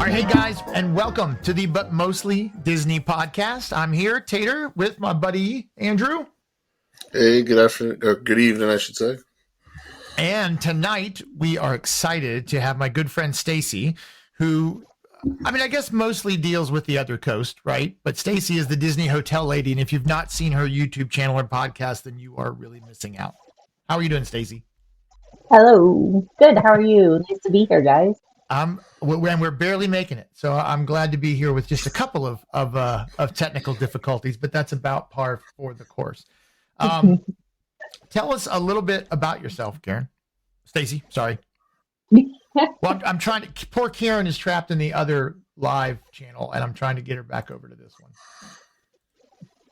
right, hey guys, and welcome to the But Mostly Disney Podcast. I'm here, Tater, with my buddy Andrew. Hey, good afternoon, or good evening, I should say. And tonight we are excited to have my good friend Stacy, who, I guess mostly deals with the other coast, right? But Stacy is the Disney hotel lady, and if you've not seen her YouTube channel or podcast, then you are really missing out. How are you doing, Stacy? Hello. Good. How are you? Nice to be here, guys. We're barely making it, so I'm glad to be here with just a couple of technical difficulties, but that's about par for the course. Tell us a little bit about yourself, Karen. Stacy, sorry. Well, I'm trying to. Poor Karen is trapped in the other live channel, and I'm trying to get her back over to this one.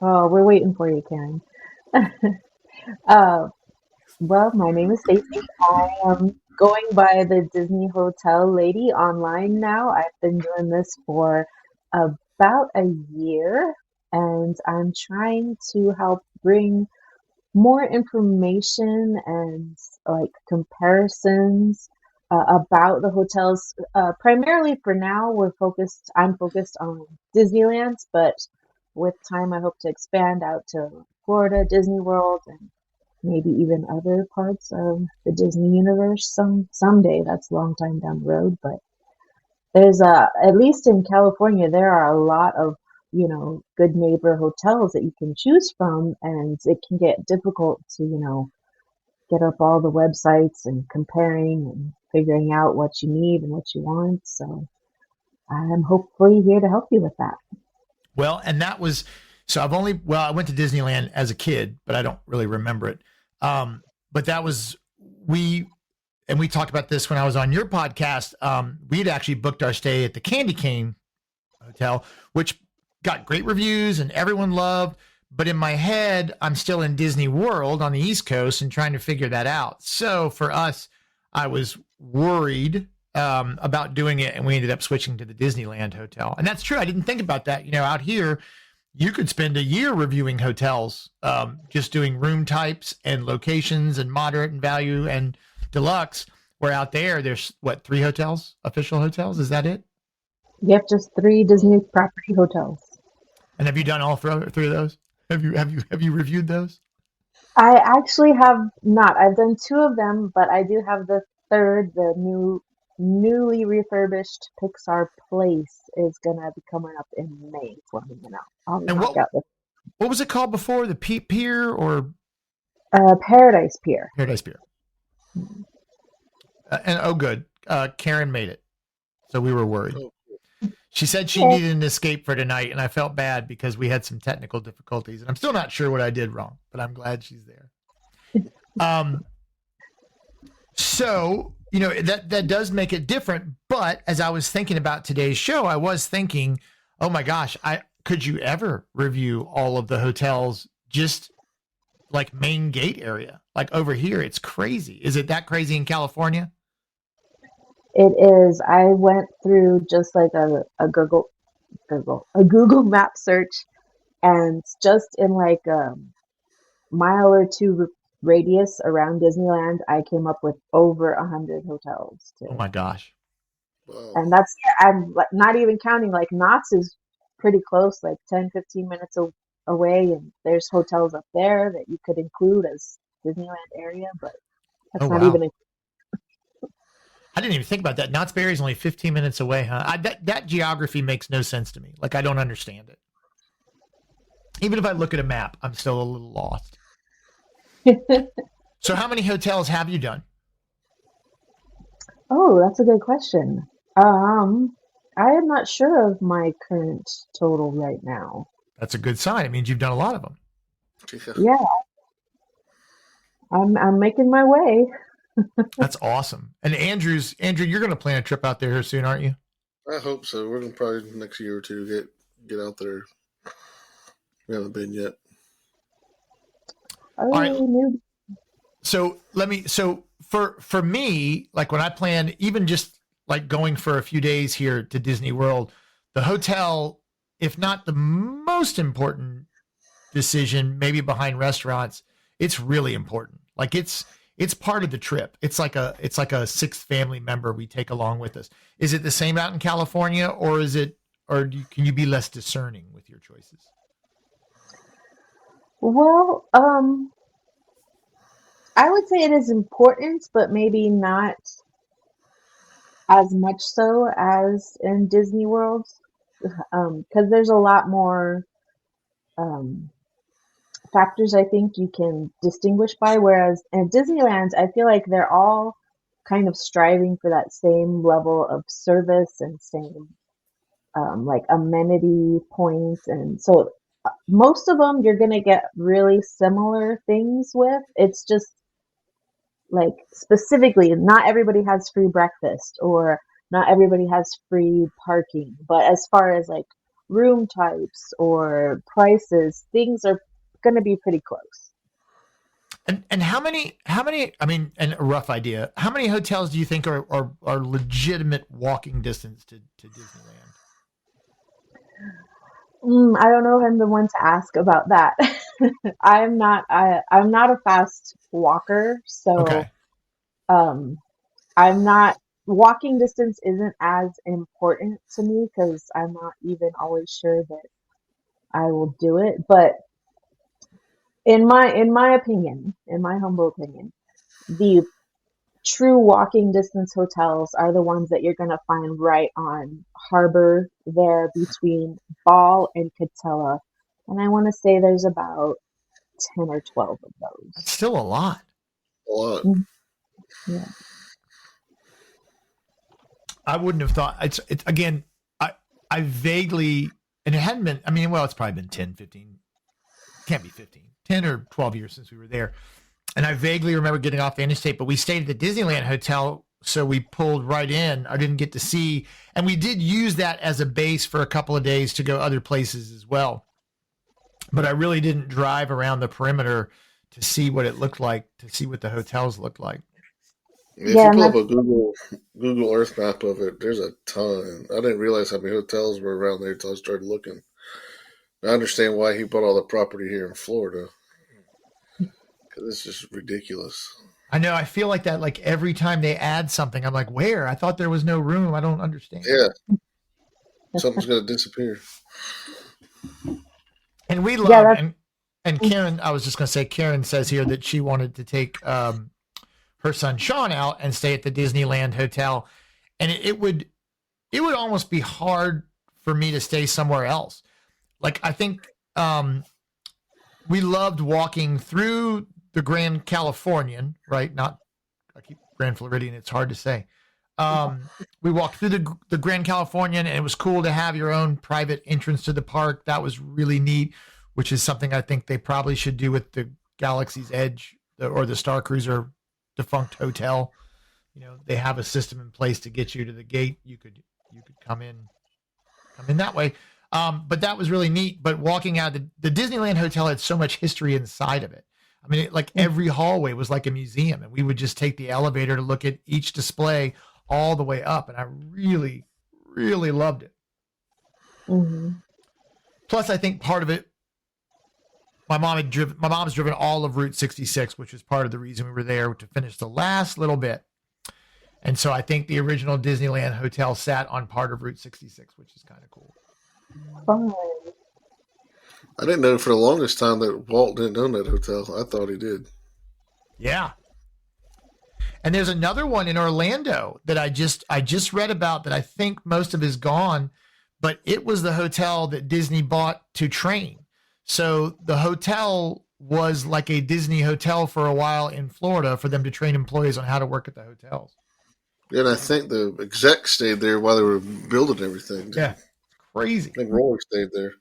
Oh, we're waiting for you, Karen. Well, my name is Stacy. I am going by the Disney Hotel Lady online now. I've been doing this for about a year, and I'm trying to help bring more information and like comparisons about the hotels. Primarily for now, I'm focused on Disneyland, but with time, I hope to expand out to Florida, Disney World, and maybe even other parts of the Disney universe someday. That's a long time down the road, but there's at least in California, there are a lot of, good neighbor hotels that you can choose from, and it can get difficult to, get up all the websites and comparing and figuring out what you need and what you want. So I'm hopefully here to help you with that. Well, and that was, so I went to Disneyland as a kid, but I don't really remember it. But that was, we talked about this when I was on your podcast. We'd actually booked our stay at the Candy Cane Hotel, which got great reviews and everyone loved. But in my head, I'm still in Disney World on the East Coast and trying to figure that out. So for us, I was worried about doing it, and we ended up switching to the Disneyland Hotel. And that's true. I didn't think about that. Out here, you could spend a year reviewing hotels, just doing room types and locations and moderate and value and deluxe. Where out there's 3 hotels, official hotels? Is that it? Yep, just 3 Disney property hotels. And have you done all 3 of those? Have you reviewed those? I actually have not. I've done 2 of them, but I do have the 3rd, the newly refurbished Pixar Place is gonna be coming up in May for me. And what was it called before? The Pier or Paradise Pier? Paradise Pier. And oh, good. Karen made it, so we were worried. She said she needed an escape for tonight, and I felt bad because we had some technical difficulties, and I'm still not sure what I did wrong, but I'm glad she's there. So, that does make it different. But as I was thinking about today's show, I was thinking, oh my gosh, could you ever review all of the hotels just like main gate area? Like over here, it's crazy. Is it that crazy in California? It is. I went through just like a Google map search, and just in like a mile or 2 radius around Disneyland, I came up with over 100 hotels. Oh my gosh. Wow. And I'm not even counting, like Knott's is pretty close, like 10, 15 minutes away. And there's hotels up there that you could include as Disneyland area, but that's not even. I didn't even think about that. Knott's Berry is only 15 minutes away, huh? That geography makes no sense to me. Like, I don't understand it. Even if I look at a map, I'm still a little lost. So how many hotels have you done? Oh, that's a good question. I am not sure of my current total right now. That's a good sign. It means you've done a lot of them. Yeah. I'm making my way. That's awesome. And Andrew, you're going to plan a trip out there here soon, aren't you? I hope so. We're going to probably next year or 2 get out there. We haven't been yet. All right. So for me, like when I plan, even just like going for a few days here to Disney World, the hotel, if not the most important decision, maybe behind restaurants, it's really important. Like it's it's part of the trip. It's like a sixth family member we take along with us. Is it the same out in California, or can you be less discerning with your choices? Well, I would say it is important, but maybe not as much so as in Disney World, because there's a lot more um, factors I think you can distinguish by. Whereas in Disneyland, I feel like they're all kind of striving for that same level of service and same like amenity points, and so most of them you're gonna get really similar things with. It's just like specifically, not everybody has free breakfast or not everybody has free parking. But as far as like room types or prices, things are going to be pretty close. And how many, I mean, and a rough idea, how many hotels do you think are legitimate walking distance to Disneyland? I don't know if I'm the one to ask about that. I'm not a fast walker, so Okay. I'm not walking distance isn't as important to me because I'm not even always sure that I will do it. But in my opinion, in my humble opinion, the true walking distance hotels are the ones that you're going to find right on Harbor there between Ball and Catella. And I want to say there's about 10 or 12 of That's those. still a lot. A lot. Yeah. I wouldn't have thought it's again, I vaguely, and it hadn't been, I mean, well, it's probably been 10, 15, can't be 15, 10 or 12 years since we were there. And I vaguely remember getting off the interstate, but we stayed at the Disneyland hotel. So we pulled right in. I didn't get to see, and we did use that as a base for a couple of days to go other places as well. But I really didn't drive around the perimeter to see what it looked like, to see what the hotels looked like. If you pull up a Google Earth map of it, there's a ton. I didn't realize how many hotels were around there until I started looking. I understand why he bought all the property here in Florida. Because it's just ridiculous. I know. I feel like that. Like every time they add something, I'm like, where? I thought there was no room. I don't understand. Yeah. Something's going to disappear. And we love, and Karen, I was just going to say, Karen says here that she wanted to take her son Sean out and stay at the Disneyland hotel. And it would almost be hard for me to stay somewhere else. Like, I think we loved walking through the Grand Californian, right? I keep Grand Floridian. It's hard to say. We walked through the Grand Californian, and it was cool to have your own private entrance to the park. That was really neat, which is something I think they probably should do with the Galaxy's Edge or the Star Cruiser defunct hotel. You know, they have a system in place to get you to the gate. You could come in that way. But that was really neat. But walking out the Disneyland hotel had so much history inside of it. I mean, like every hallway was like a museum, and we would just take the elevator to look at each display all the way up. And I really, really loved it. Mm-hmm. Plus, I think part of it, my mom's driven all of Route 66, which was part of the reason we were there, to finish the last little bit. And so I think the original Disneyland hotel sat on part of Route 66, which is kind of cool. Fun. I didn't know for the longest time that Walt didn't own that hotel. I thought he did. Yeah. And there's another one in Orlando that I just read about that I think most of is gone, but it was the hotel that Disney bought to train. So the hotel was like a Disney hotel for a while in Florida for them to train employees on how to work at the hotels. Yeah, and I think the execs stayed there while they were building everything. Yeah. Crazy. I think Roy stayed there.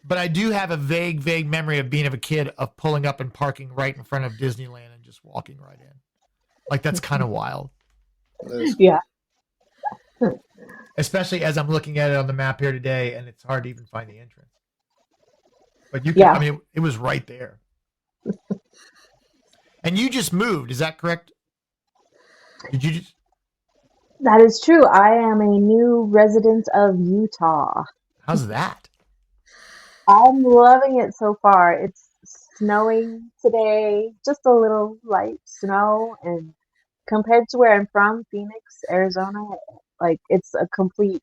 But I do have a vague memory of being a kid of pulling up and parking right in front of Disneyland and just walking right in. Like, that's kind of wild. Yeah. Especially as I'm looking at it on the map here today, and it's hard to even find the entrance. But you can, I mean, it was right there. And you just moved, is that correct? Did you just? That is true. I am a new resident of Utah. How's that? I'm loving it so far. It's snowing today, just a little light snow. And compared to where I'm from, Phoenix, Arizona, like it's a completely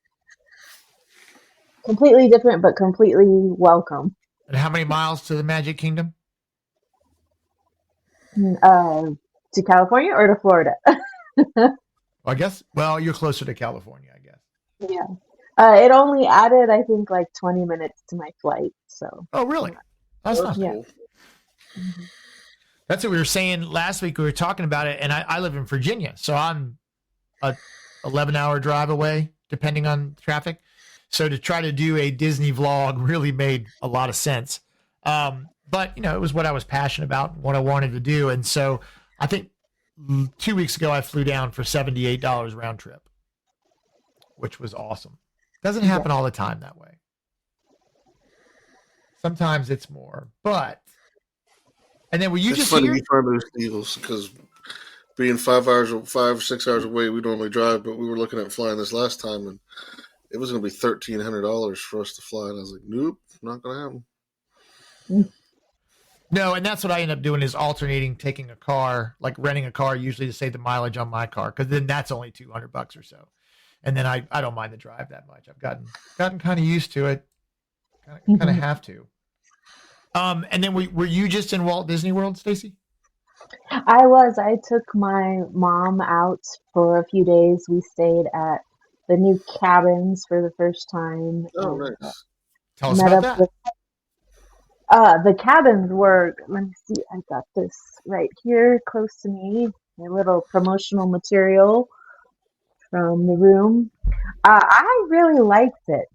different, but completely welcome. And how many miles to the Magic Kingdom? To California or to Florida? I guess, well, you're closer to California, I guess. Yeah. It only added, I think, like 20 minutes to my flight. So. Oh, really? That's not Yeah. cool. Mm-hmm. That's what we were saying last week. We were talking about it, and I live in Virginia, so I'm a 11-hour drive away, depending on traffic. So to try to do a Disney vlog really made a lot of sense. But, it was what I was passionate about, what I wanted to do. And so I think 2 weeks ago, I flew down for $78 round trip, which was awesome. Doesn't happen all the time that way. Sometimes it's more, but. And then were you it's just funny here? you find those deals because being 5 or 6 hours away, we normally drive, but we were looking at flying this last time, and it was going to be $1,300 for us to fly, and I was like, nope, not going to happen. No, and that's what I end up doing is alternating, taking a car, like renting a car, usually to save the mileage on my car, because then that's only $200 or so, and then I don't mind the drive that much. I've gotten kind of used to it, kind of have to. And then were you just in Walt Disney World, Stacy? I was. I took my mom out for a few days. We stayed at the new cabins for the first time. Oh, nice. Tell us about that. The cabins were, let me see, I got this right here close to me, a little promotional material from the room. I really liked it.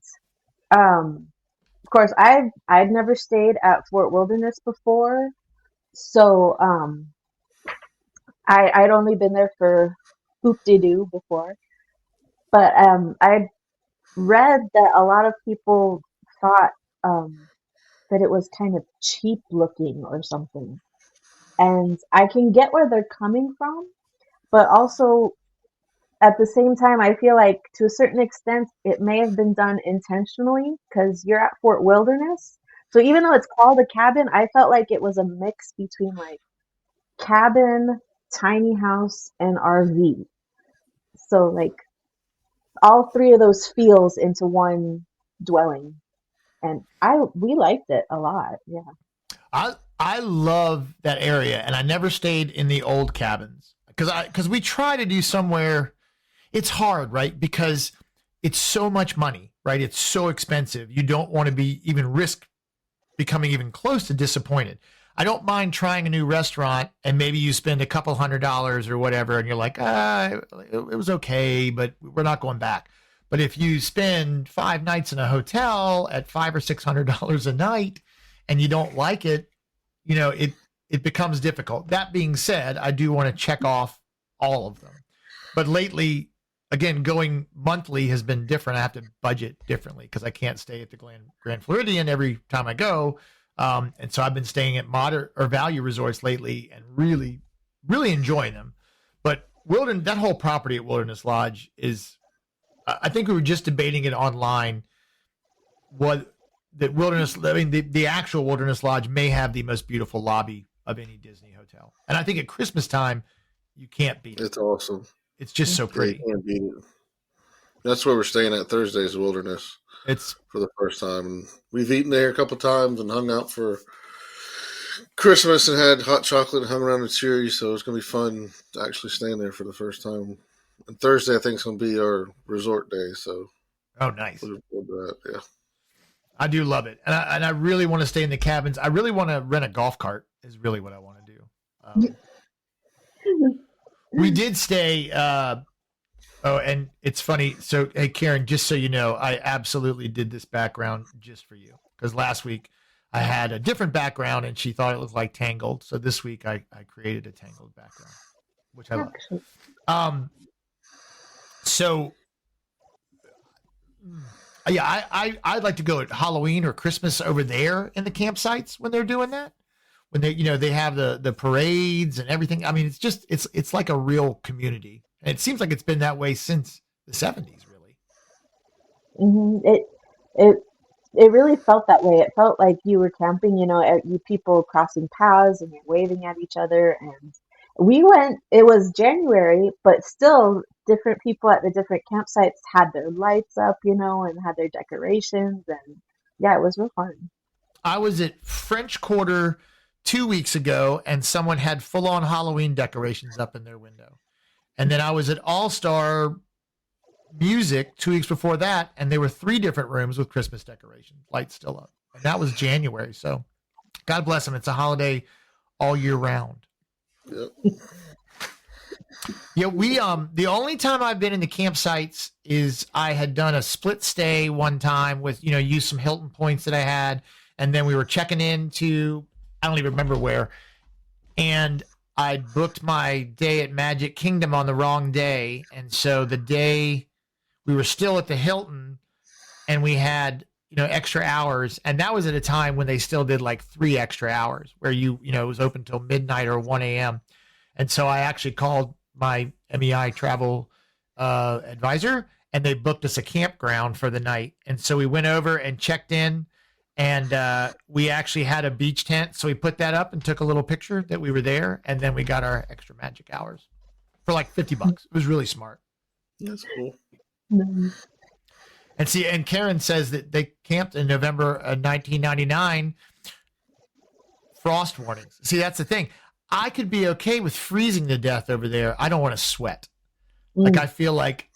Of course, I'd never stayed at Fort Wilderness before, so I'd only been there for hoop-de-doo before, but I'd read that a lot of people thought that it was kind of cheap looking or something, and I can get where they're coming from, but also at the same time, I feel like to a certain extent, it may have been done intentionally because you're at Fort Wilderness. So even though it's called a cabin, I felt like it was a mix between like cabin, tiny house, and RV. So like all three of those feels into one dwelling. And we liked it a lot. Yeah. I love that area, and I never stayed in the old cabins because we try to do somewhere. It's hard, right? Because it's so much money, right? It's so expensive. You don't want to be even risk becoming even close to disappointed. I don't mind trying a new restaurant and maybe you spend a couple $100 or whatever and you're like, it was okay, but we're not going back. But if you spend 5 nights in a hotel at $500 or $600 a night and you don't like it, it becomes difficult. That being said, I do want to check off all of them. But lately, again, going monthly has been different. I have to budget differently because I can't stay at the Grand Floridian every time I go. And so I've been staying at moderate or value resorts lately and really, really enjoying them. But that whole property at Wilderness Lodge is, I think we were just debating it online. The actual Wilderness Lodge may have the most beautiful lobby of any Disney hotel. And I think at Christmas time, you can't beat it. It's awesome. It's just so pretty. You can't beat it. That's where we're staying at Thursdays, Wilderness. It's for the first time. And we've eaten there a couple times and hung out for Christmas and had hot chocolate and hung around in Cheery. So it's going to be fun to actually staying there for the first time. And Thursday, I think, is going to be our resort day. So, oh, nice. Looking forward to that. Yeah, I do love it, and I really want to stay in the cabins. I really want to rent a golf cart. Is really what I want to do. We did stay. And it's funny. So, hey, Karen, just so you know, I absolutely did this background just for you because last week I had a different background and she thought it looked like Tangled. So this week I created a Tangled background, which I love. So, yeah, I'd like to go at Halloween or Christmas over there in the campsites when they're doing that. When they have the parades and everything. I mean, it's like a real community. And it seems like it's been that way since the 70s, really. Mm-hmm. it really felt that way. It felt like you were camping, you people crossing paths and you're waving at each other. And we went, it was January, but still different people at the different campsites had their lights up, and had their decorations. And yeah, it was real fun. I was at French Quarter 2 weeks ago, and someone had full-on Halloween decorations up in their window. And then I was at All-Star Music 2 weeks before that, and there were 3 different rooms with Christmas decorations, lights still up. And that was January. So God bless them. It's a holiday all year round. Yep. Yeah, the only time I've been in the campsites is I had done a split stay one time with, used some Hilton points that I had. And then we were checking into, I don't even remember where. And I booked my day at Magic Kingdom on the wrong day. And so the day we were still at the Hilton and we had, extra hours. And that was at a time when they still did like 3 extra hours where it was open till midnight or 1 a.m. And so I actually called my MEI travel advisor, and they booked us a campground for the night. And so we went over and checked in, and we actually had a beach tent. So we put that up and took a little picture that we were there. And then we got our extra magic hours for like $50. It was really smart. That's cool. And Karen says that they camped in November 1999, frost warnings. See, that's the thing. I could be okay with freezing to death over there. I don't want to sweat. Like, I feel like,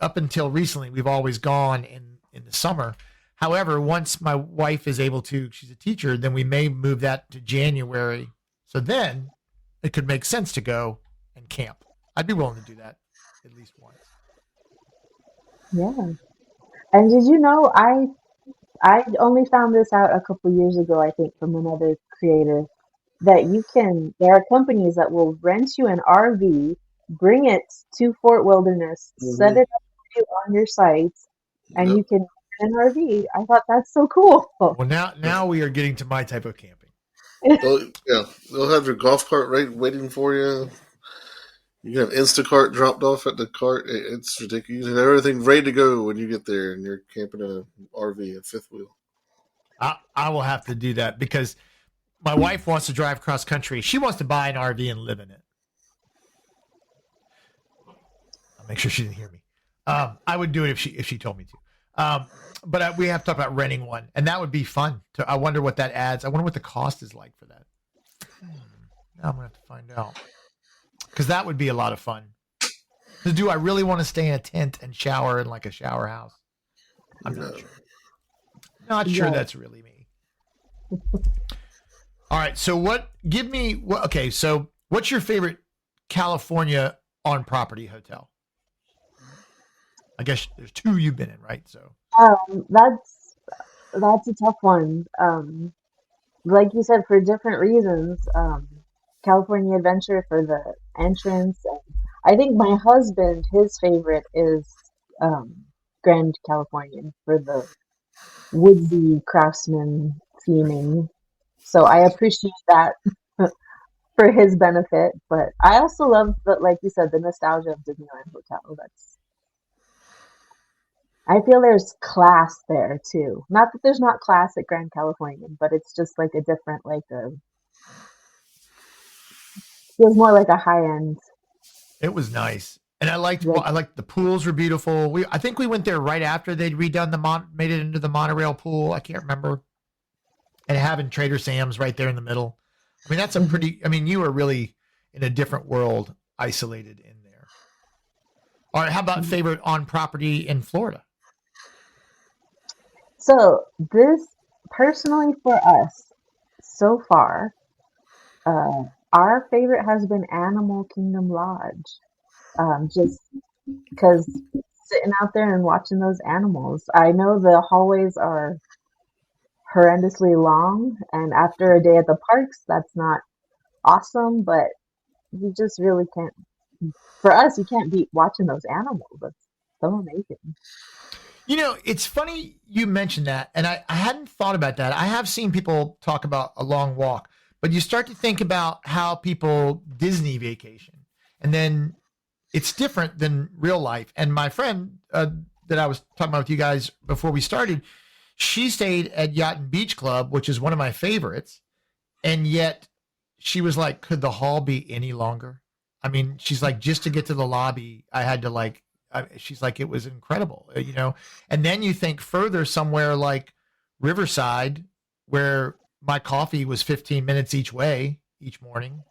up until recently, we've always gone in the summer. However, once my wife is able to, she's a teacher, then we may move that to January. So then it could make sense to go and camp. I'd be willing to do that at least once. Yeah. And did you know, I only found this out a couple years ago, I think, from another creator, that there are companies that will rent you an RV, bring it to Fort Wilderness, set it up for you on your site, and you can rent an RV. I thought that's so cool. Well, now we are getting to my type of camping. They'll have your golf cart waiting for you. You have Instacart dropped off at the cart. It's ridiculous. You have everything ready to go when you get there, and you're camping in an RV, a fifth wheel. I will have to do that because my wife wants to drive cross country. She wants to buy an RV and live in it. I'll make sure she didn't hear me. I would do it if she told me to. But we have to talk about renting one, and that would be fun. I wonder what that adds. I wonder what the cost is like for that. Now I'm going to have to find out. Because that would be a lot of fun. Do I really want to stay in a tent and shower in like a shower house? I'm not sure. Not sure that's really me. All right. So so what's your favorite California on property hotel? I guess there's 2 you've been in, right? So that's a tough one. Like you said, for different reasons. California Adventure for the entrance. I think my husband, his favorite is Grand Californian for the woodsy craftsman theming. So I appreciate that for his benefit. But I also love, like you said, the nostalgia of Disneyland Hotel. I feel there's class there too. Not that there's not class at Grand Californian, but it's just like a different, feels more like a high end. It was nice, and I liked the pools were beautiful. I think we went there right after they'd redone made it into the monorail pool. I can't remember, and having Trader Sam's right there in the middle. I mean, that's a pretty. I mean, you were really in a different world, isolated in there. All right, how about favorite on property in Florida? So this personally for us so far. Our favorite has been Animal Kingdom Lodge, just because sitting out there and watching those animals. I know the hallways are horrendously long, and after a day at the parks, that's not awesome, but you just really can't, for us, you can't beat watching those animals. That's so amazing. It's funny you mentioned that, and I hadn't thought about that. I have seen people talk about a long walk. But you start to think about how people Disney vacation, and then it's different than real life. And my friend that I was talking about with you guys before we started, She stayed at Yacht and Beach Club, which is one of my favorites. And yet she was like, could the hall be any longer? I mean, she's like, just to get to the lobby, I had to like, she's like, it was incredible, you know? And then you think further somewhere like Riverside, where my coffee was 15 minutes each way each morning.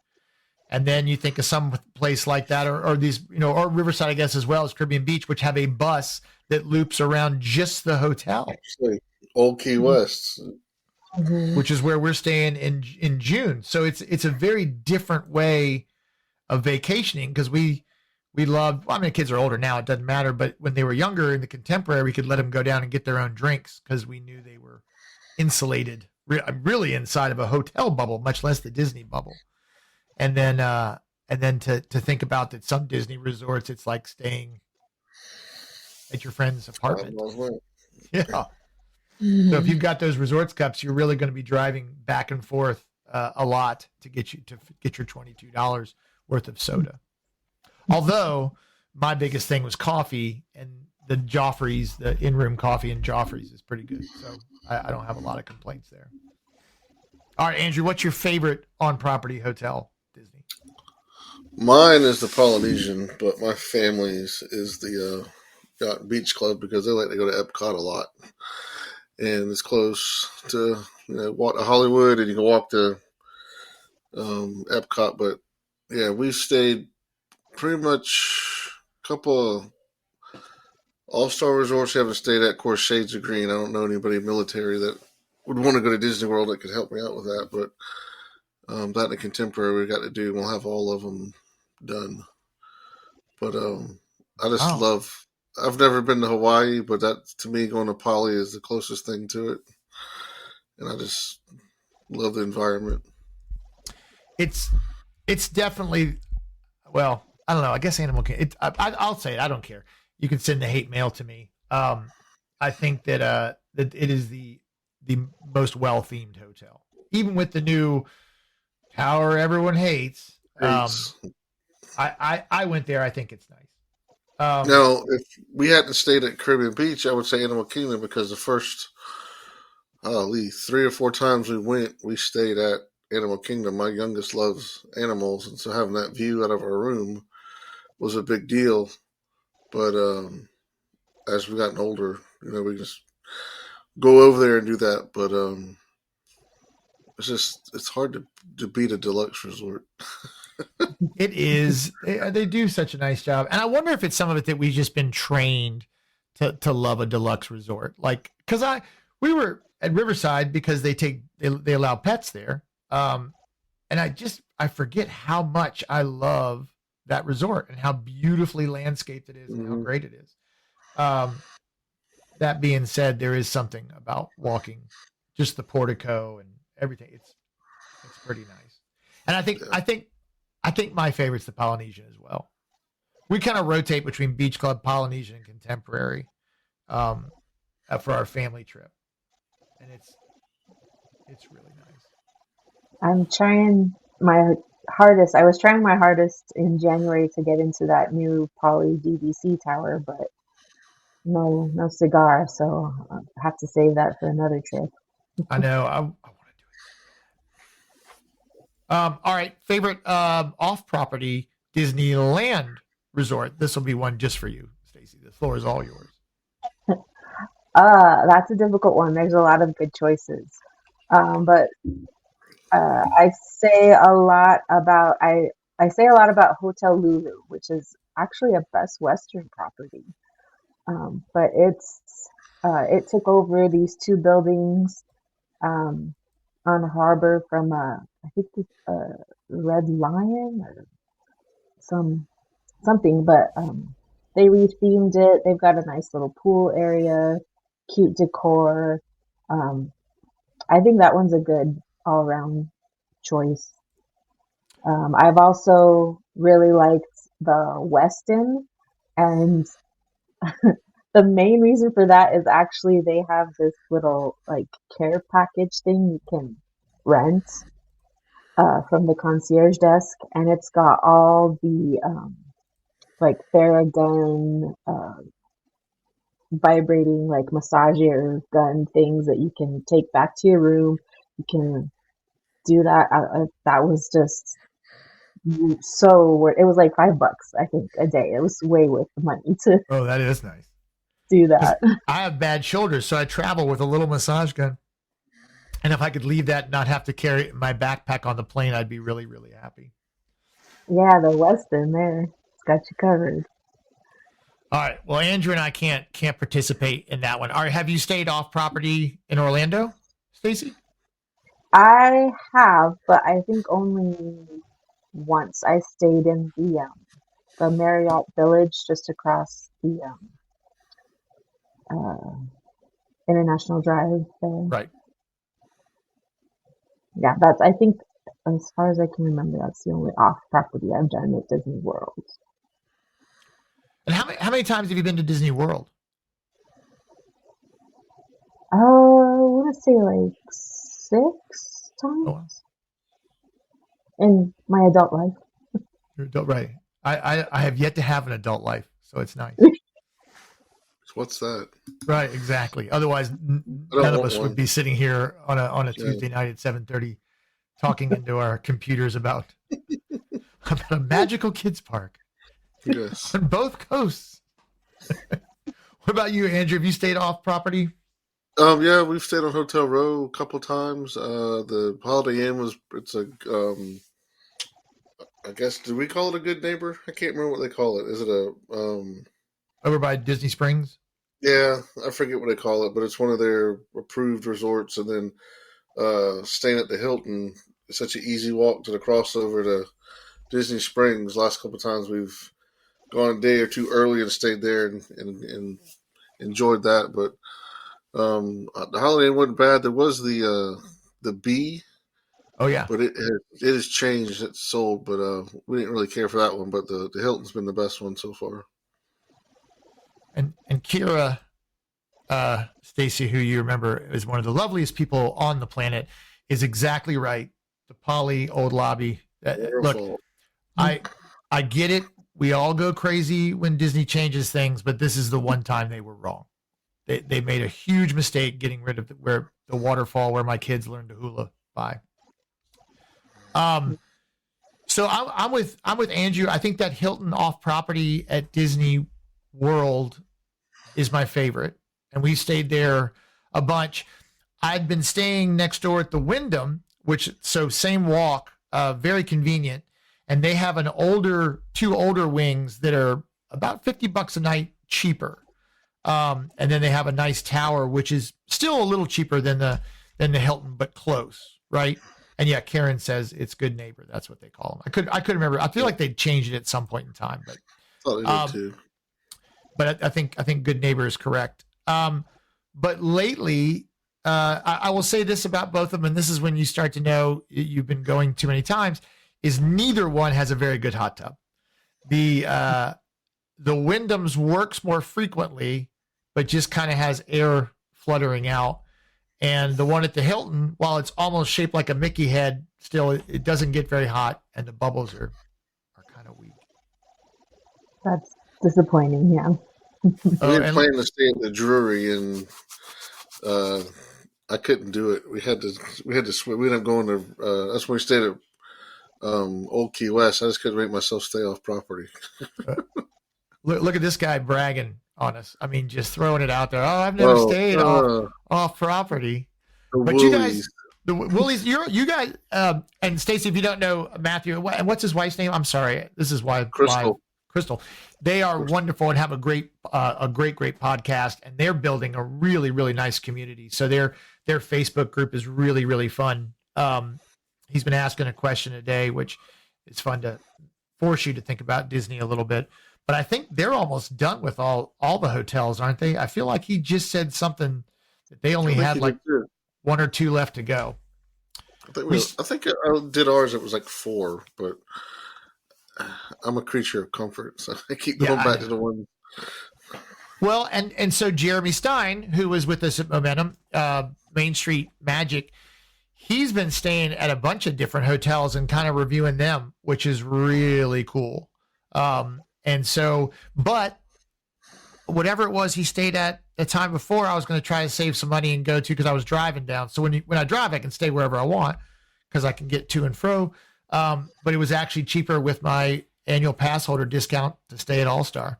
And then you think of some place like that, or these, you know, or Riverside, I guess, as well as Caribbean Beach, which have a bus that loops around just the hotel. Like Old Key West. Which is where we're staying in June. So it's a very different way of vacationing because we loved, well, I mean, kids are older now, it doesn't matter. But when they were younger in the Contemporary, we could let them go down and get their own drinks because we knew they were insulated, really inside of a hotel bubble, much less the Disney bubble. And then to think about that some Disney resorts, it's like staying at your friend's apartment. Yeah. So if you've got those resorts cups, you're really going to be driving back and forth a lot to get your $22 worth of soda. Although my biggest thing was coffee, and the Joffrey's, the in-room coffee in Joffrey's is pretty good. So I don't have a lot of complaints there. All right, Andrew, what's your favorite on-property hotel, Disney? Mine is the Polynesian, but my family's is the Yacht Beach Club because they like to go to Epcot a lot. And it's close to, you know, walk to Hollywood, and you can walk to Epcot. But yeah, we stayed pretty much a couple of all-star resorts we haven't stayed at. Of course, Shades of Green. I don't know anybody military that would want to go to Disney World that could help me out with that. But that in the Contemporary we got to do. We'll have all of them done. But I just love. I've never been to Hawaii, but that, to me, going to Poly is the closest thing to it. And I just love the environment. It's definitely, well, I don't know. I guess Animal Kingdom. I'll say it. I don't care. You can send the hate mail to me. I think that it is the most well-themed hotel. Even with the new tower everyone hates. I went there. I think it's nice. Now, if we hadn't stayed at Caribbean Beach, I would say Animal Kingdom because the first 3 or 4 times we went, we stayed at Animal Kingdom. My youngest loves animals, and so having that view out of our room was a big deal. But as we've gotten older, you know, we just go over there and do that. But it's hard to beat a deluxe resort. It is. They do such a nice job. And I wonder if it's some of it that we've just been trained to love a deluxe resort. Like, because we were at Riverside because they allow pets there. And I forget how much I love that resort and how beautifully landscaped it is and how great it is. That being said, there is something about walking just the portico and everything. It's pretty nice. And I think my favorite's the Polynesian as well. We kind of rotate between Beach Club, Polynesian, and Contemporary for our family trip, and it's really nice. I'm trying my hardest. I was trying my hardest in January to get into that new Poly DVC tower, but no cigar, so I'll have to save that for another trip. I know. I want to do it. All right. Favorite off-property Disneyland resort. This will be one just for you, Stacy. The floor is all yours. That's a difficult one. There's a lot of good choices. But I say a lot about Hotel Lulu, which is actually a Best Western property. But it took over these 2 buildings on Harbor from I think it's Red Lion or something, but they rethemed it. They've got a nice little pool area, cute decor. I think that one's a good all-around choice. I've also really liked the Westin, and the main reason for that is actually they have this little like care package thing you can rent from the concierge desk, and it's got all the like Theragun vibrating like massager gun things that you can take back to your room. You can do that. That was just so worth. It was like $5, I think, a day. It was way worth the money to Oh, that is nice. do that. I have bad shoulders, so I travel with a little massage gun. And if I could leave that and not have to carry my backpack on the plane, I'd be really, really happy. Yeah, the Westin there. It's got you covered. All right. Well, Andrew and I can't participate in that one. All right. Have you stayed off property in Orlando, Stacy? I have, but I think only once. I stayed in the Marriott Village just across the International Drive there. Right. Yeah, that's, I think, as far as I can remember, that's the only off property I've done at Disney World. And how many times have you been to Disney World? I want to say like 6 times. Oh, wow. In my adult life. You're adult, right. I have yet to have an adult life, so it's nice. What's that? Right, exactly. Otherwise, none of us would be sitting here on a Tuesday night at 7:30 talking into our computers about a magical kids park. Yes. On both coasts. What about you, Andrew? Have you stayed off property? Yeah, we've stayed on Hotel Row a couple times. The Holiday Inn it's a, I guess, do we call it a good neighbor? I can't remember what they call it. Is it a, Over by Disney Springs? yeah, I forget what they call it, but it's one of their approved resorts. And then staying at the Hilton, it's such an easy walk to the crossover to Disney Springs. Last couple of times we've gone a day or two early and stayed there and enjoyed that. But the Holiday Inn wasn't bad. There was the Bee. Oh yeah, but it has changed. It's sold, but we didn't really care for that one. But the Hilton's been the best one so far. And Kira, Stacy, who you remember is one of the loveliest people on the planet, is exactly right. The Poly old lobby. Look, I get it. We all go crazy when Disney changes things, but this is the one time they were wrong. They made a huge mistake getting rid of the waterfall where my kids learned to hula by. So I'm with Andrew. I think that Hilton off property at Disney World is my favorite, and we stayed there a bunch. I'd been staying next door at the Wyndham, so same walk, very convenient, and they have two older wings that are about $50 a night cheaper. And then they have a nice tower, which is still a little cheaper than the Hilton, but close, right? And yeah, Karen says it's Good Neighbor. That's what they call them. I couldn't remember. I feel like they changed it at some point in time, but thought they did too. But I think Good Neighbor is correct. But lately, I will say this about both of them, and this is when you start to know you've been going too many times, is neither one has a very good hot tub. The Wyndham's works more frequently, but just kind of has air fluttering out. And the one at the Hilton, while it's almost shaped like a Mickey head, still it doesn't get very hot, and the bubbles are kind of weak. That's disappointing, yeah. We were planning to stay at the Drury, and I couldn't do it. We had to swim. We ended up going to. That's when we stayed at Old Key West. I just couldn't make myself stay off property. Look at this guy bragging on us. I mean, just throwing it out there. Oh, I've never stayed off property. But Woolies. you guys, the Woolies, you guys, and Stacy, if you don't know Matthew, and what's his wife's name? I'm sorry. This is why Crystal. They are wonderful and have a great podcast, and they're building a really, really nice community. So their Facebook group is really, really fun. He's been asking a question a day, which is fun to force you to think about Disney a little bit. But I think they're almost done with all the hotels, aren't they? I feel like he just said something that they only had like 1 or 2 left to go. I think I did ours. It was like 4, but I'm a creature of comfort, so I keep going back to the one. Well, and so Jeremy Stein, who was with us at Momentum, Main Street Magic, he's been staying at a bunch of different hotels and kind of reviewing them, which is really cool. And so, but whatever it was he stayed at the time before, I was going to try to save some money and go to, because I was driving down. So when I drive, I can stay wherever I want because I can get to and fro. But it was actually cheaper with my annual pass holder discount to stay at All Star.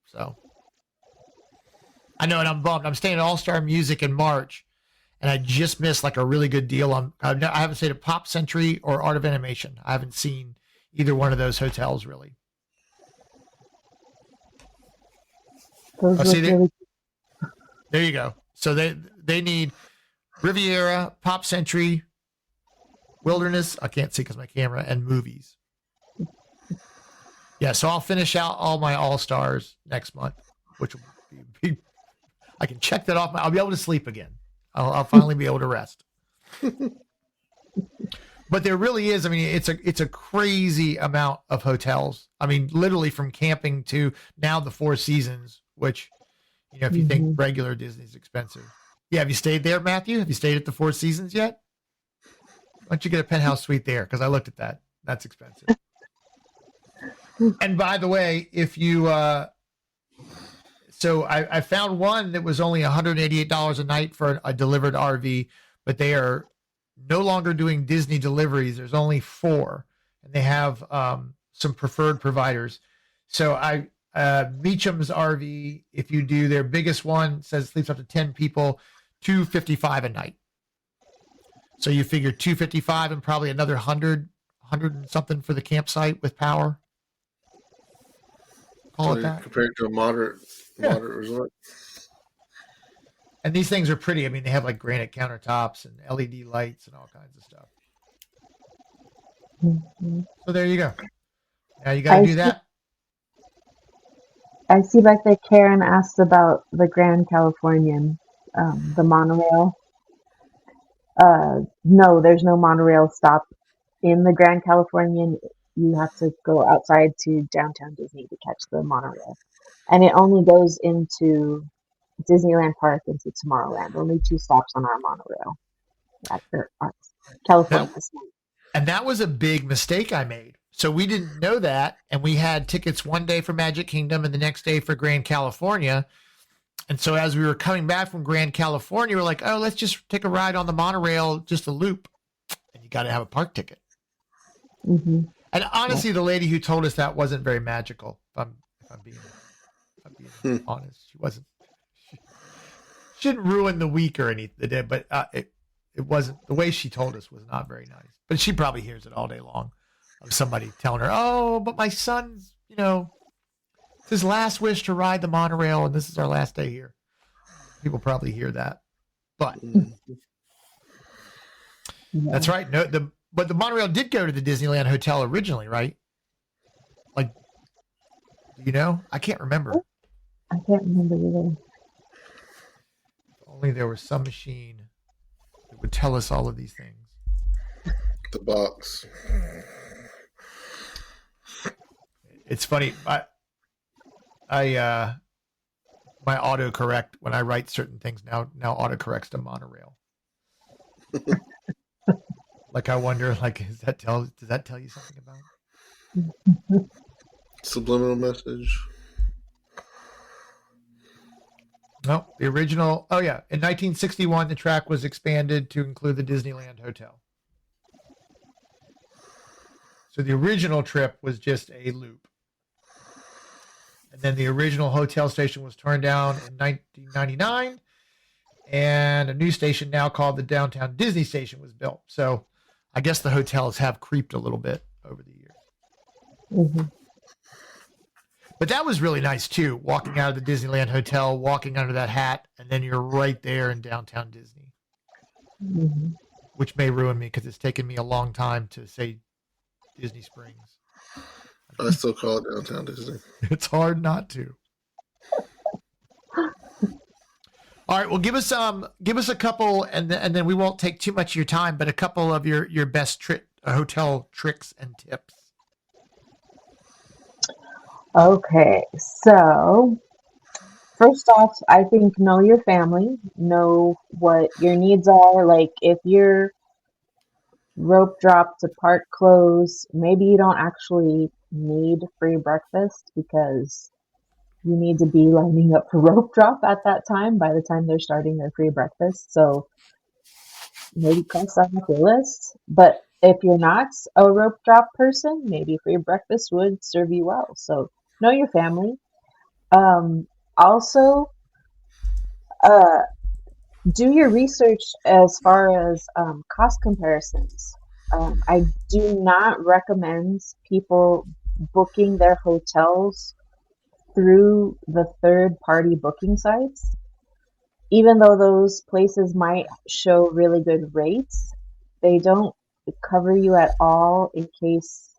So I know, and I'm bummed. I'm staying at All Star Music in March, and I just missed like a really good deal on. I haven't stayed at Pop Century or Art of Animation. I haven't seen either one of those hotels really. There you go. So they need Riviera, Pop Century, Wilderness. I can't see because my camera, and movies. Yeah, so I'll finish out all my All Stars next month, which will be. I can check that off. I'll be able to sleep again. I'll finally be able to rest. But there really is. I mean, it's a crazy amount of hotels. I mean, literally from camping to now the Four Seasons, which, you know, if you think regular Disney's expensive. Yeah, have you stayed there, Matthew? Have you stayed at the Four Seasons yet? Why don't you get a penthouse suite there? Because I looked at that. That's expensive. And by the way, if you, so I found one that was only $188 a night for a delivered RV, but they are no longer doing Disney deliveries. There's only 4, and they have some preferred providers. So Meacham's RV, if you do their biggest one, says sleeps up to 10 people, $255 a night. So you figure $255 and probably another 100 and something for the campsite with power. Call it that. Compared to a moderate resort. And these things are pretty. I mean, they have like granite countertops and LED lights and all kinds of stuff. So there you go. Now you got to do that. I see back there Karen asked about the Grand Californian, the monorail. No, there's no monorail stop in the Grand Californian. You have to go outside to downtown Disney to catch the monorail. And it only goes into Disneyland Park into Tomorrowland. Only 2 stops on our monorail at California. And that was a big mistake I made. So we didn't know that, and we had tickets one day for Magic Kingdom and the next day for Grand California. And so as we were coming back from Grand California, we're like, oh, let's just take a ride on the monorail, just a loop. And you got to have a park ticket. Mm-hmm. And honestly, the lady who told us that wasn't very magical. If I'm being honest, she wasn't. She didn't ruin the week or anything, but it wasn't. The way she told us was not very nice. But she probably hears it all day long of somebody telling her, "Oh, but my son's, you know, it's his last wish to ride the monorail, and this is our last day here." People probably hear that, but that's right. No, but the monorail did go to the Disneyland Hotel originally, right? Like, do you know? I can't remember. I can't remember either. If only there was some machine that would tell us all of these things. The box. It's funny. I my autocorrect when I write certain things now autocorrects to monorail. Like, I wonder, like, does that tell you something about? Subliminal message. No, the original. Oh yeah, in 1961, the track was expanded to include the Disneyland Hotel. So the original trip was just a loop. And then the original hotel station was torn down in 1999, and a new station now called the Downtown Disney Station was built. So I guess the hotels have creeped a little bit over the years. Mm-hmm. But that was really nice too, walking out of the Disneyland Hotel, walking under that hat, and then you're right there in downtown Disney. Mm-hmm. Which may ruin me because it's taken me a long time to say Disney Springs. I still call it downtown Disney. It's hard not to. All right, well, give us a couple, and then we won't take too much of your time, but a couple of your best hotel tricks and tips. Okay, so first off, I think know your family, know what your needs are. Like, if you're rope drop to park close, maybe you don't actually need free breakfast because you need to be lining up for rope drop at that time by the time they're starting their free breakfast. So maybe cross that off your list. But if you're not a rope drop person, maybe free breakfast would serve you well. So know your family. Also, uh, do your research as far as cost comparisons. I do not recommend people booking their hotels through the third-party booking sites. Even though those places might show really good rates, they don't cover you at all in case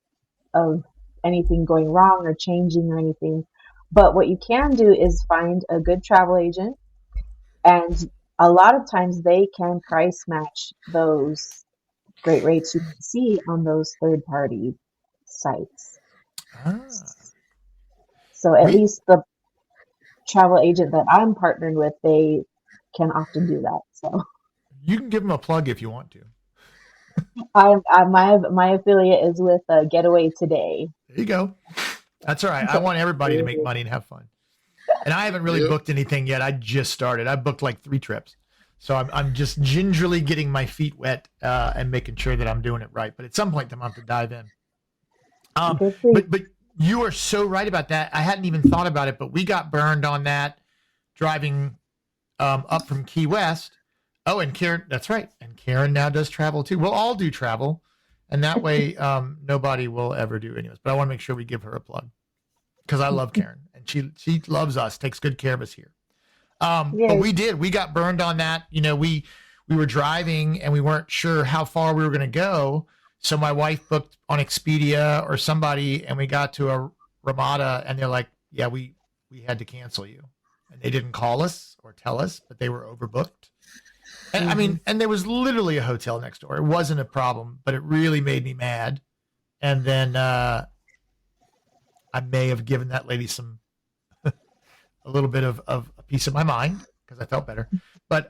of anything going wrong or changing or anything. But what you can do is find a good travel agent, and a lot of times they can price match those great rates you can see on those third party sites. So at least the travel agent that I'm partnered with, they can often do that. So you can give them a plug if you want to. My affiliate is with Getaway Today. There you go. That's all right. I want everybody to make money and have fun. And I haven't really booked anything yet. I just started. I booked like 3 trips. So I'm just gingerly getting my feet wet and making sure that I'm doing it right. But at some point, I'm going to have to dive in. But you are so right about that. I hadn't even thought about it, but we got burned on that driving up from Key West. Oh, and Karen, that's right. And Karen now does travel too. We'll all do travel. And that way nobody will ever do any of this. But I want to make sure we give her a plug because I love Karen. And she loves us, takes good care of us here. But we got burned on that. You know, we were driving and we weren't sure how far we were going to go. So my wife booked on Expedia or somebody, and we got to a Ramada, and they're like, yeah, we had to cancel you. And they didn't call us or tell us, but they were overbooked. And I mean, and there was literally a hotel next door. It wasn't a problem, but it really made me mad. And then I may have given that lady a little bit of a piece of my mind because I felt better. But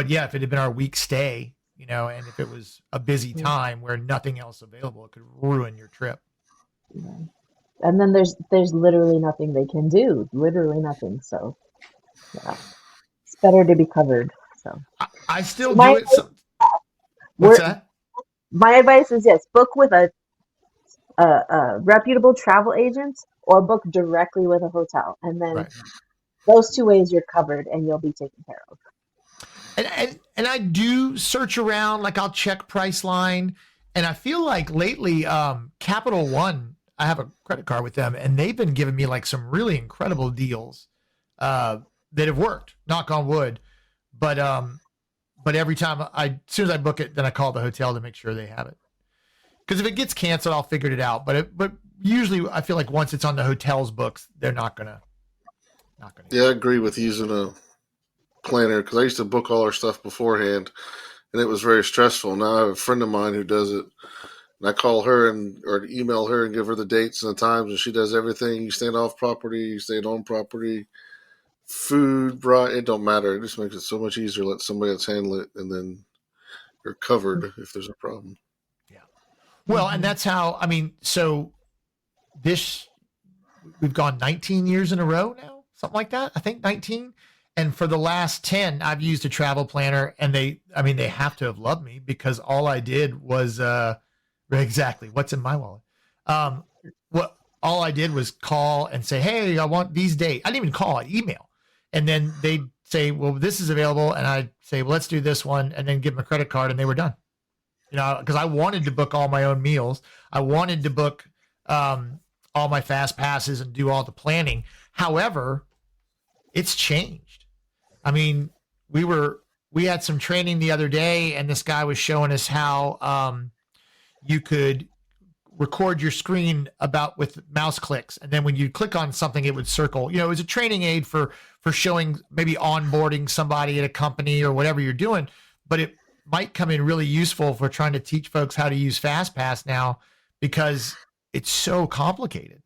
yeah, if it had been our week stay, you know, and if it was a busy time where nothing else available, it could ruin your trip. Yeah. And then there's literally nothing they can do, literally nothing. So yeah, it's better to be covered. So I still do it. What's that? My advice is yes, book with a reputable travel agent or book directly with a hotel, and then those 2 ways you're covered and you'll be taken care of. And I do search around, like I'll check Priceline, and I feel like lately Capital One, I have a credit card with them, and they've been giving me like some really incredible deals that have worked, knock on wood. But every time as soon as I book it, then I call the hotel to make sure they have it. Because if it gets canceled, I'll figure it out. But usually I feel like once it's on the hotel's books, they're not gonna. Yeah, I agree with using a planner because I used to book all our stuff beforehand, and it was very stressful. Now I have a friend of mine who does it, and I call her or email her and give her the dates and the times, and she does everything. You staying off property, you staying on property, food, it don't matter. It just makes it so much easier to let somebody else handle it, and then you're covered if there's a problem. Yeah. Well, and that's how, I mean, so we've gone 19 years in a row now, something like that. I think 19. And for the last 10, I've used a travel planner, and they have to have loved me because all I did was exactly what's in my wallet. All I did was call and say, hey, I want these dates. I didn't even call, I email. And then they'd say, well, this is available. And I'd say, well, let's do this one, and then give them a credit card, and they were done. You know, because I wanted to book all my own meals. I wanted to book all my fast passes and do all the planning. However, it's changed. I mean, we had some training the other day, and this guy was showing us how you could record your screen with mouse clicks, and then when you click on something, it would circle. You know, it was a training aid for showing, maybe onboarding somebody at a company or whatever you're doing, but it might come in really useful for trying to teach folks how to use FastPass now because it's so complicated.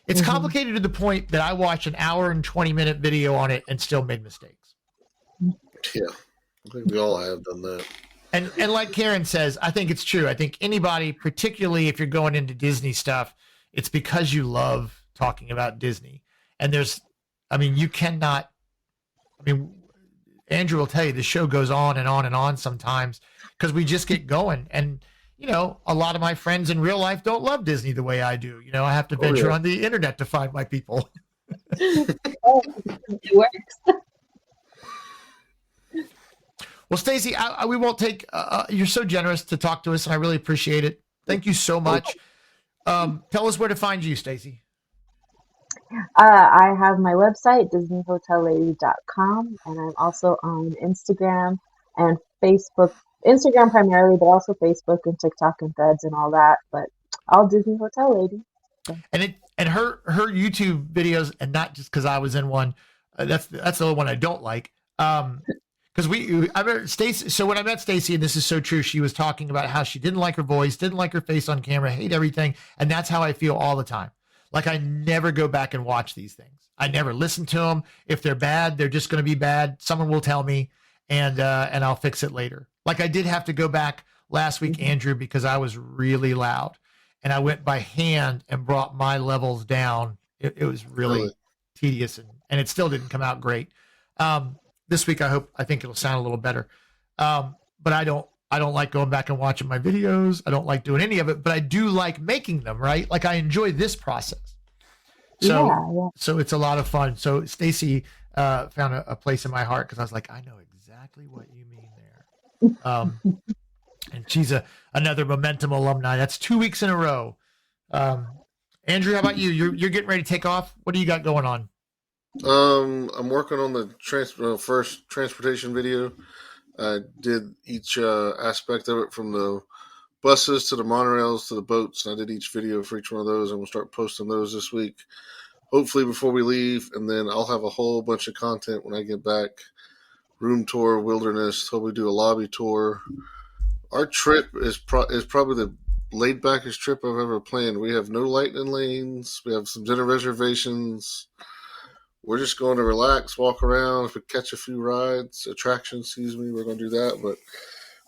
It's complicated to the point that I watched an hour and 20-minute video on it and still made mistakes. Yeah, I think we all have done that. And like Karen says, I think it's true. I think anybody, particularly if you're going into Disney stuff, it's because you love talking about Disney. And you cannot, Andrew will tell you the show goes on and on and on sometimes because we just get going. And, a lot of my friends in real life don't love Disney the way I do. I have to venture on the internet to find my people. It works. Well, Stacy, we won't take, you're so generous to talk to us, and I really appreciate it. Thank you so much. Tell us where to find you, Stacy. I have my website, DisneyHotelLady.com, and I'm also on Instagram and Facebook. Instagram primarily, but also Facebook and TikTok and Threads and all that. But all Disney Hotel Lady. So. And her YouTube videos, and not just because I was in one. That's the only one I don't like. Because I met Stacy. So when I met Stacy, and this is so true, she was talking about how she didn't like her voice, didn't like her face on camera, hate everything, and that's how I feel all the time. Like I never go back and watch these things. I never listen to them. If they're bad, they're just going to be bad. Someone will tell me, and I'll fix it later. Like I did have to go back last week, Andrew, because I was really loud, and I went by hand and brought my levels down. It was really tedious, and it still didn't come out great. This week, I think it'll sound a little better. But I don't like going back and watching my videos. I don't like doing any of it, but I do like making them, right? Like I enjoy this process. So it's a lot of fun. So Stacy found a place in my heart because I was like, I know exactly what you mean there. And she's another Momentum alumni. That's 2 weeks in a row. Andrew, how about you? You're getting ready to take off. What do you got going on? I'm working on the first transportation video. I did each aspect of it, from the buses to the monorails to the boats, and I did each video for each one of those, and we'll start posting those this week, hopefully before we leave, and then I'll have a whole bunch of content when I get back. Room tour, wilderness, hopefully do a lobby tour. Our trip is probably the laid-backest trip I've ever planned. We have no lightning lanes. We have some dinner reservations. We're just going to relax, walk around. If we catch a few attractions, we're going to do that. But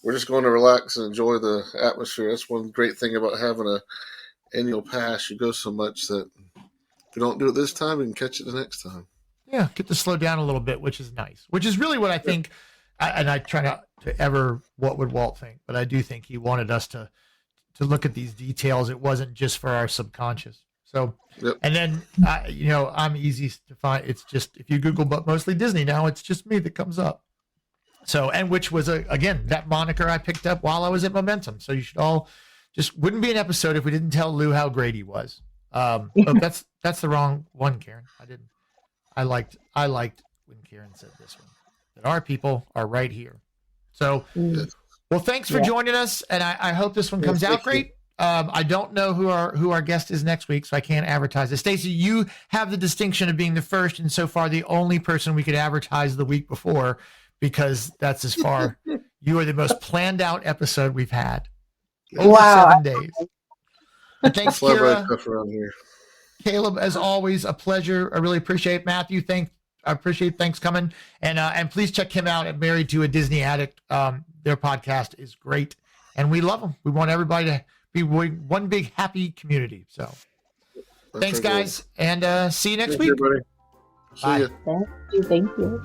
we're just going to relax and enjoy the atmosphere. That's one great thing about having an annual pass. You go so much that if you don't do it this time, you can catch it the next time. Yeah, get to slow down a little bit, which is nice. Which is really what I think. And I try not to ever, what would Walt think? But I do think he wanted us to look at these details. It wasn't just for our subconscious. So, And then, I'm easy to find. It's just, if you Google But Mostly Disney now, it's just me that comes up. So, and which was, again, that moniker I picked up while I was at Momentum. So you should all, just wouldn't be an episode if we didn't tell Lou how great he was. Oh, that's the wrong one, Karen. I didn't. I liked when Karen said this one, that our people are right here. So, well, thanks for joining us. And I hope this one comes out great. I don't know who our guest is next week, so I can't advertise it. Stacy, you have the distinction of being the first and so far the only person we could advertise the week before, because that's as far. You are the most planned out episode we've had. Over 7 days. And thanks, Kira. Around here. Caleb, as always, a pleasure. I really appreciate it. Matthew, I appreciate thanks coming. And please check him out at Married to a Disney Addict. Their podcast is great, and we love them. We want everybody to be one big happy community. So thanks, guys, and see you next week. Everybody. See Bye. ya. Thank you.